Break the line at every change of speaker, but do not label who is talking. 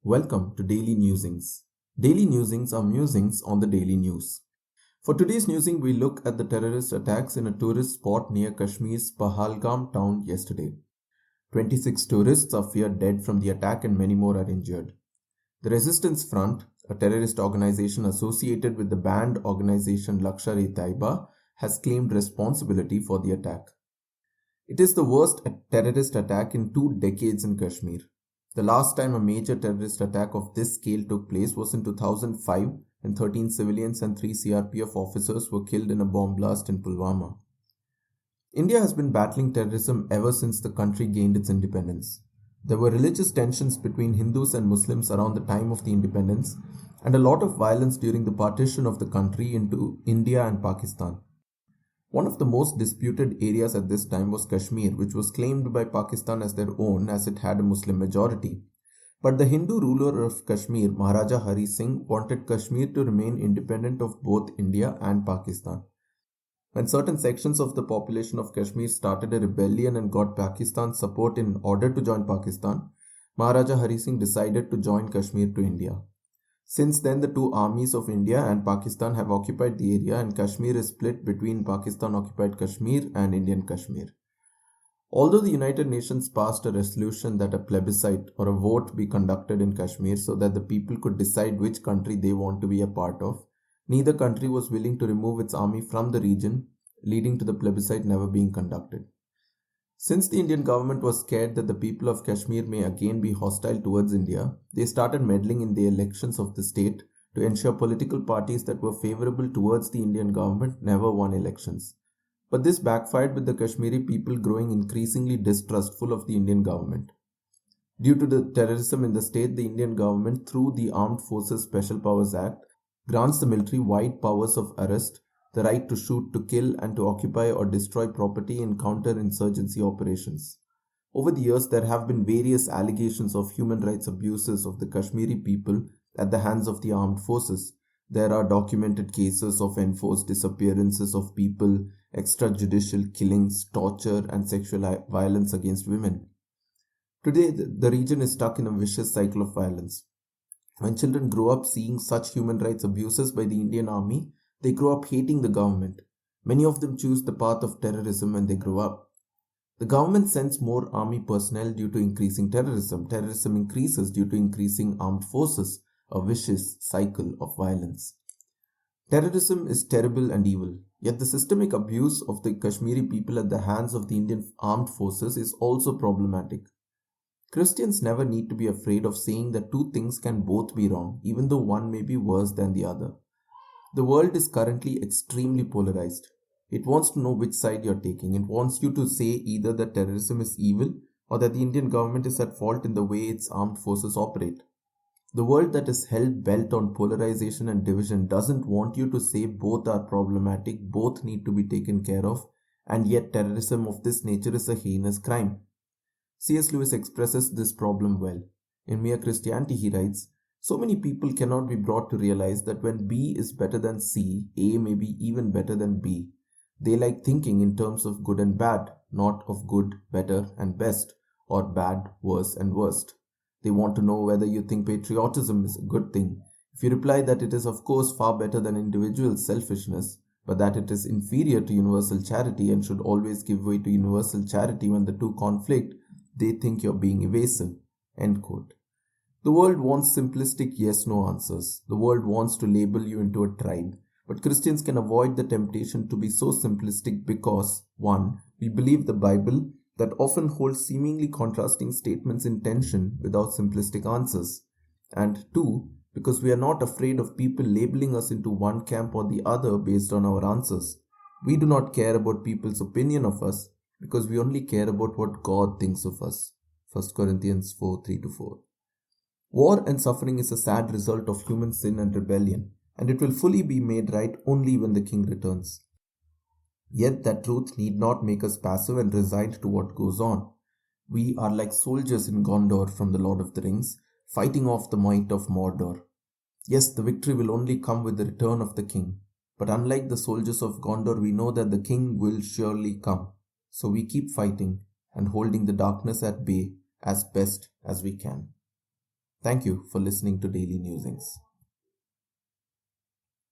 Welcome to Daily Newsings. Daily Newsings are musings on the daily news. For today's newsing, we look at the terrorist attacks in a tourist spot near Kashmir's Pahalgam town yesterday. 26 tourists are feared dead from the attack and many more are injured. The Resistance Front, a terrorist organization associated with the banned organization Lashkar-e-Taiba, has claimed responsibility for the attack. It is the worst terrorist attack in 2 decades in Kashmir. The last time a major terrorist attack of this scale took place was in 2005 when 13 civilians and 3 CRPF officers were killed in a bomb blast in Pulwama. India has been battling terrorism ever since the country gained its independence. There were religious tensions between Hindus and Muslims around the time of the independence and a lot of violence during the partition of the country into India and Pakistan. One of the most disputed areas at this time was Kashmir, which was claimed by Pakistan as their own as it had a Muslim majority. But the Hindu ruler of Kashmir, Maharaja Hari Singh, wanted Kashmir to remain independent of both India and Pakistan. When certain sections of the population of Kashmir started a rebellion and got Pakistan's support in order to join Pakistan, Maharaja Hari Singh decided to join Kashmir to India. Since then, the two armies of India and Pakistan have occupied the area and Kashmir is split between Pakistan-occupied Kashmir and Indian Kashmir. Although the United Nations passed a resolution that a plebiscite or a vote be conducted in Kashmir so that the people could decide which country they want to be a part of, neither country was willing to remove its army from the region, leading to the plebiscite never being conducted. Since the Indian government was scared that the people of Kashmir may again be hostile towards India, they started meddling in the elections of the state to ensure political parties that were favorable towards the Indian government never won elections. But this backfired with the Kashmiri people growing increasingly distrustful of the Indian government. Due to the terrorism in the state, the Indian government, through the Armed Forces Special Powers Act, grants the military wide powers of arrest, the right to shoot, to kill, and to occupy or destroy property in counter-insurgency operations. Over the years, there have been various allegations of human rights abuses of the Kashmiri people at the hands of the armed forces. There are documented cases of enforced disappearances of people, extrajudicial killings, torture, and sexual violence against women. Today, the region is stuck in a vicious cycle of violence. When children grow up seeing such human rights abuses by the Indian army, they grow up hating the government. Many of them choose the path of terrorism when they grow up. The government sends more army personnel due to increasing terrorism. Terrorism increases due to increasing armed forces, a vicious cycle of violence. Terrorism is terrible and evil, yet the systemic abuse of the Kashmiri people at the hands of the Indian armed forces is also problematic. Christians never need to be afraid of saying that two things can both be wrong, even though one may be worse than the other. The world is currently extremely polarized. It wants to know which side you're taking. It wants you to say either that terrorism is evil or that the Indian government is at fault in the way its armed forces operate. The world that is hell-bent on polarization and division doesn't want you to say both are problematic, both need to be taken care of, and yet terrorism of this nature is a heinous crime. C.S. Lewis expresses this problem well. In Mere Christianity, he writes, "So many people cannot be brought to realize that when B is better than C, A may be even better than B. They like thinking in terms of good and bad, not of good, better, and best, or bad, worse, and worst. They want to know whether you think patriotism is a good thing. If you reply that it is of course far better than individual selfishness, but that it is inferior to universal charity and should always give way to universal charity when the two conflict, they think you're being evasive." End quote. The world wants simplistic yes-no answers. The world wants to label you into a tribe. But Christians can avoid the temptation to be so simplistic because 1. We believe the Bible that often holds seemingly contrasting statements in tension without simplistic answers. And 2. Because we are not afraid of people labeling us into one camp or the other based on our answers. We do not care about people's opinion of us because we only care about what God thinks of us. 1 Corinthians 4:3-4. War and suffering is a sad result of human sin and rebellion, and it will fully be made right only when the King returns. Yet that truth need not make us passive and resigned to what goes on. We are like soldiers in Gondor from the Lord of the Rings, fighting off the might of Mordor. Yes, the victory will only come with the return of the King, but unlike the soldiers of Gondor, we know that the King will surely come. So we keep fighting and holding the darkness at bay as best as we can. Thank you for listening to Daily Newsings.